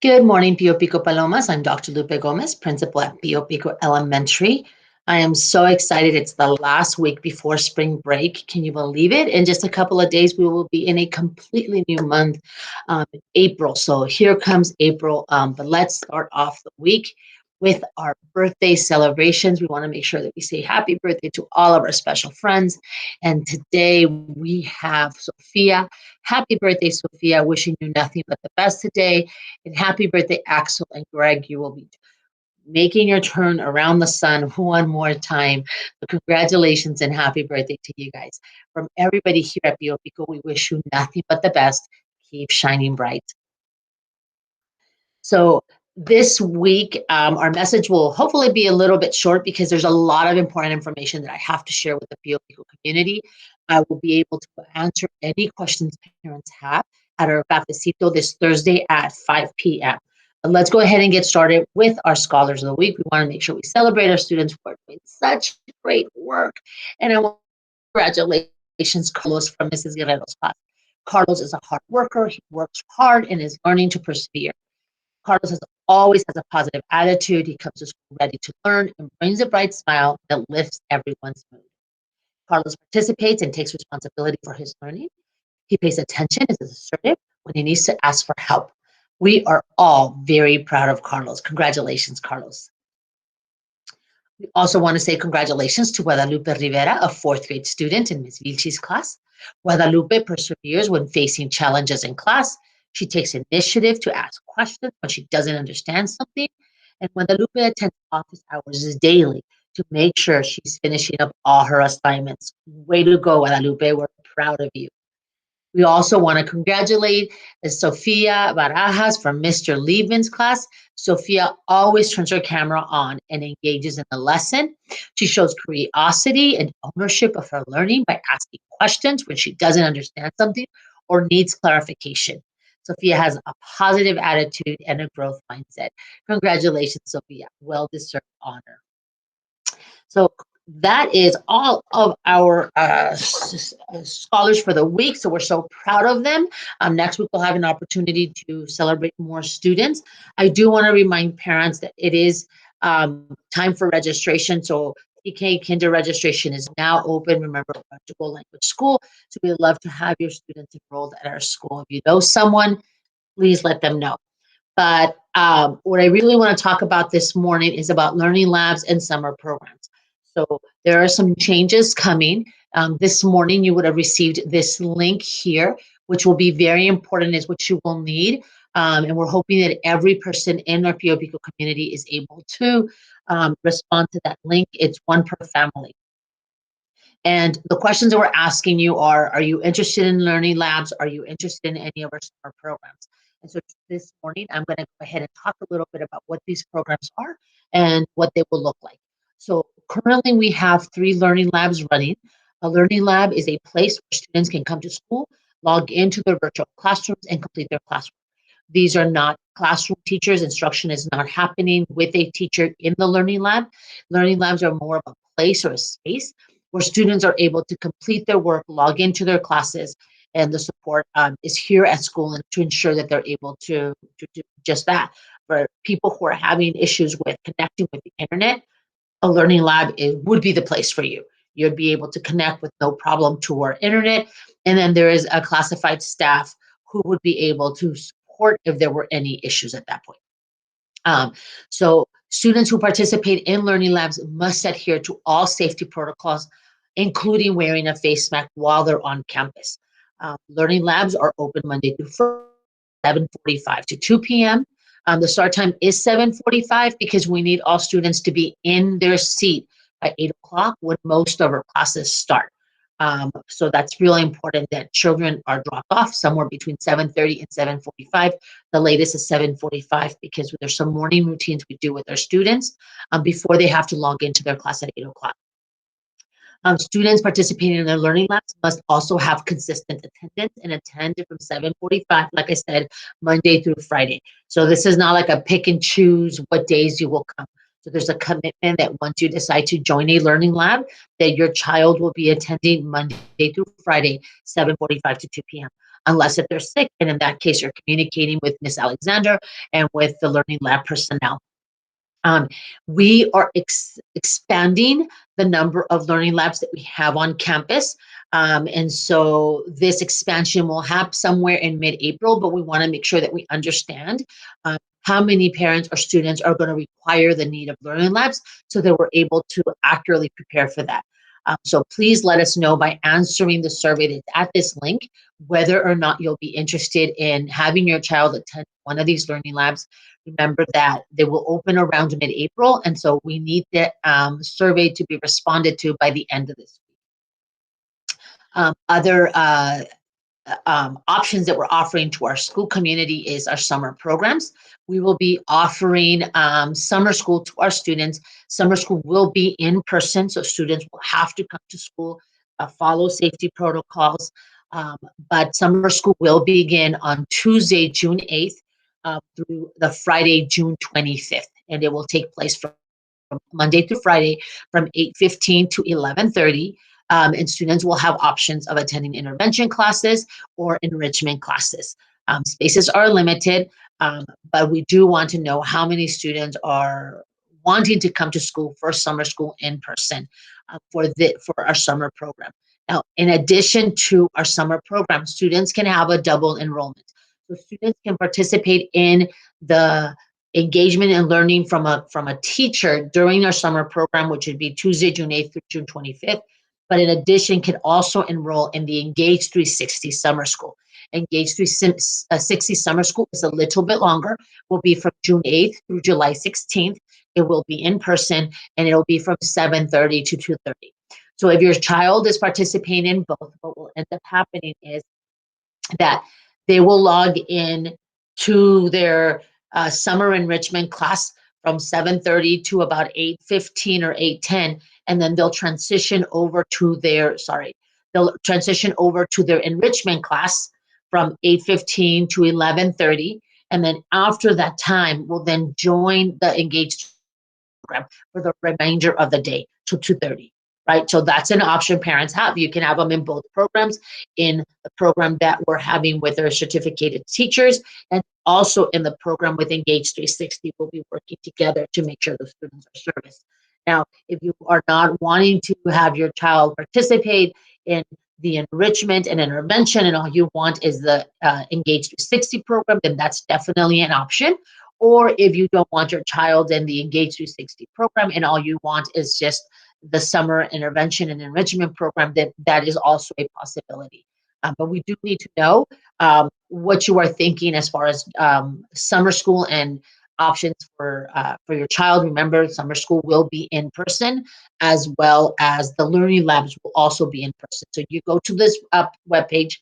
Good morning, Pio Pico Palomas. I'm Dr. Lupe Gomez, principal at Pio Pico Elementary. I am so excited. It's the last week before spring break. Can you believe it? In just a couple of days, we will be in a completely new month, April. So here comes April. But let's start off the week with our birthday celebrations. We want to make sure that we say happy birthday to all of our special friends. And today we have Sophia. Happy birthday, Sophia. Wishing you nothing but the best today. And happy birthday, Axel and Greg. You will be making your turn around the sun one more time. So congratulations and happy birthday to you guys. From everybody here at Bio Pico, we wish you nothing but the best. Keep shining bright. So this week, our message will hopefully be a little bit short because there's a lot of important information that I have to share with the Pio Pico community. I will be able to answer any questions parents have at our cafecito this Thursday at 5 p.m. But let's go ahead and get started with our Scholars of the Week. We want to make sure we celebrate our students who are doing such great work. And I want to congratulations, Carlos from Mrs. Guerrero's class. Carlos is a hard worker. He works hard and is learning to persevere. Carlos always has a positive attitude. He comes to school ready to learn and brings a bright smile that lifts everyone's mood. Carlos participates and takes responsibility for his learning. He pays attention, is assertive when he needs to ask for help. We are all very proud of Carlos. Congratulations, Carlos. We also want to say congratulations to Guadalupe Rivera, a fourth grade student in Ms. Vilchi's class. Guadalupe perseveres when facing challenges in class. She takes initiative to ask questions when she doesn't understand something. And Guadalupe attends office hours daily to make sure she's finishing up all her assignments. Way to go, Guadalupe. We're proud of you. We also want to congratulate Sofia Barajas from Mr. Liebman's class. Sofia always turns her camera on and engages in the lesson. She shows curiosity and ownership of her learning by asking questions when she doesn't understand something or needs clarification. Sophia has a positive attitude and a growth mindset. Congratulations, Sophia. Well deserved honor. So that is all of our scholars for the week. So we're so proud of them. Next week, we'll have an opportunity to celebrate more students. I do want to remind parents that it is time for registration. So TK Kinder registration is now open. Remember, we're to go language school. So we'd love to have your students enrolled at our school. If you know someone, please let them know. But what I really want to talk about this morning is about learning labs and summer programs. So there are some changes coming. This morning, you would have received this link here, which will be very important, is what you will need. And we're hoping that every person in our Pio Pico community is able to respond to that link. It's one per family. And the questions that we're asking you are you interested in learning labs? Are you interested in any of our summer programs? And so this morning, I'm going to go ahead and talk a little bit about what these programs are and what they will look like. So currently we have 3 learning labs running. A learning lab is a place where students can come to school, log into their virtual classrooms, and complete their classwork. These are not classroom teachers. Instruction is not happening with a teacher in the learning lab. Learning labs are more of a place or a space where students are able to complete their work, log into their classes, and the support is here at school and to ensure that they're able to do just that. For people who are having issues with connecting with the internet, a learning lab would be the place for you. You'd be able to connect with no problem to our internet. And then there is a classified staff who would be able to support if there were any issues at that point. So students who participate in learning labs must adhere to all safety protocols, including wearing a face mask while they're on campus. Learning labs are open Monday through Friday, 7:45 to 2 p.m. The start time is 7:45 because we need all students to be in their seat by 8 o'clock when most of our classes start. So that's really important that children are dropped off somewhere between 7:30 and 7:45. The latest is 7:45 because there's some morning routines we do with our students before they have to log into their class at 8 o'clock. Students participating in their learning labs must also have consistent attendance and attend from 7:45, like I said, Monday through Friday. So this is not like a pick and choose what days you will come. So there's a commitment that once you decide to join a learning lab, that your child will be attending Monday through Friday, 7:45 to 2 p.m. unless if they're sick, and in that case, you're communicating with Miss Alexander and with the Learning Lab personnel. Um, we are expanding the number of learning labs that we have on campus. And so this expansion will happen somewhere in mid-April, but we want to make sure that we understand how many parents or students are going to require the need of learning labs so that we're able to accurately prepare for that. So please let us know by answering the survey that's at this link whether or not you'll be interested in having your child attend one of these learning labs. Remember that they will open around mid-April, and so we need the survey to be responded to by the end of this week. Other options that we're offering to our school community is our summer programs. We will be offering summer school to our students. Summer school will be in person, so students will have to come to school, follow safety protocols, but summer school will begin on Tuesday, June 8th, through the Friday, June 25th, and it will take place from Monday through Friday from 8:15 to 11:30. And students will have options of attending intervention classes or enrichment classes. Spaces are limited, but we do want to know how many students are wanting to come to school for summer school in person for our summer program. Now, in addition to our summer program, students can have a double enrollment. So students can participate in the engagement and learning from a teacher during our summer program, which would be Tuesday, June 8th through June 25th. But in addition, can also enroll in the Engage 360 Summer School. Engage 360 Summer School is a little bit longer, will be from June 8th through July 16th. It will be in person, and it'll be from 7:30 to 2:30. So if your child is participating in both, what will end up happening is that they will log in to their summer enrichment class from 7:30 to about 8:15 or 8:10, and then they'll transition over to their enrichment class from 8:15 to 11:30, and then after that time, will then join the Engaged program for the remainder of the day to 2:30. Right, so that's an option parents have. You can have them in both programs, in the program that we're having with our certificated teachers, and also in the program with Engage 360. We'll be working together to make sure the students are serviced. Now, if you are not wanting to have your child participate in the enrichment and intervention, and all you want is the Engage 360 program, then that's definitely an option. Or if you don't want your child in the Engage 360 program and all you want is just the summer intervention and enrichment program, that is also a possibility. But we do need to know what you are thinking as far as summer school and options for your child. Remember, summer school will be in person, as well as the learning labs will also be in person. So you go to this webpage,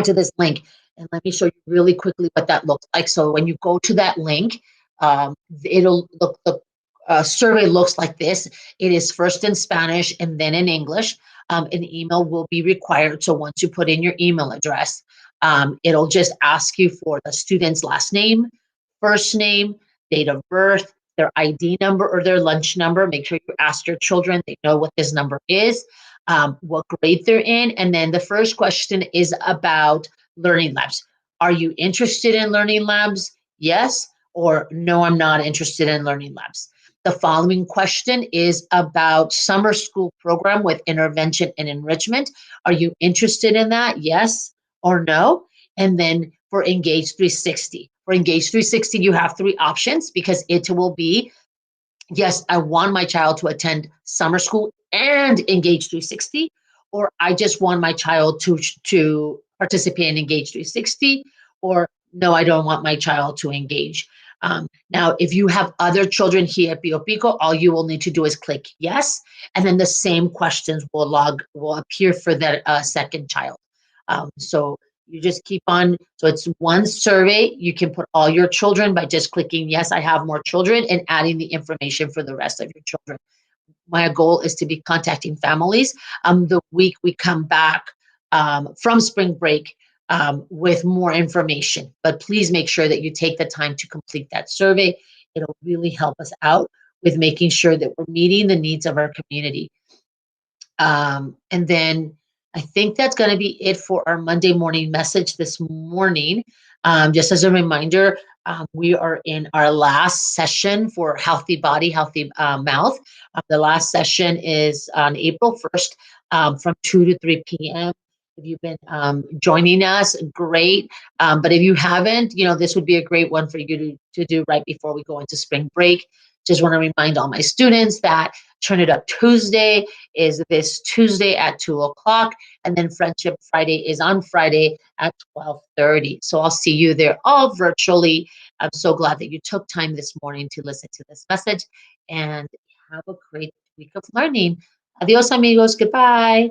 to this link, and let me show you really quickly what that looks like. So when you go to that link, it'll look the survey looks like this. It is first in Spanish and then in English. An email will be required. So once you put in your email address, it'll just ask you for the student's last name, first name, date of birth, their ID number or their lunch number. Make sure you ask your children, they know what this number is, what grade they're in. And then the first question is about learning labs. Are you interested in learning labs? Yes, or no, I'm not interested in learning labs. The following question is about summer school program with intervention and enrichment. Are you interested in that? Yes or no? And then for Engage 360. For Engage 360, you have three options because it will be, yes, I want my child to attend summer school and Engage 360, or I just want my child to participate in Engage 360, or no, I don't want my child to engage. Now, if you have other children here at Pio Pico, all you will need to do is click yes, and then the same questions will appear for that second child. So you just keep on. So it's one survey. You can put all your children by just clicking yes, I have more children, and adding the information for the rest of your children. My goal is to be contacting families the week we come back from spring break with more information. But please make sure that you take the time to complete that survey. It'll really help us out with making sure that we're meeting the needs of our community. And then I think that's going to be it for our Monday morning message this morning. Just as a reminder, we are in our last session for Healthy Body, Healthy Mouth. The last session is on April 1st from 2 to 3 p.m. If you've been joining us, great. But if you haven't, this would be a great one for you to do right before we go into spring break. Just want to remind all my students that Turn It Up Tuesday is this Tuesday at 2 o'clock. And then Friendship Friday is on Friday at 12:30. So I'll see you there all virtually. I'm so glad that you took time this morning to listen to this message, and have a great week of learning. Adios, amigos. Goodbye.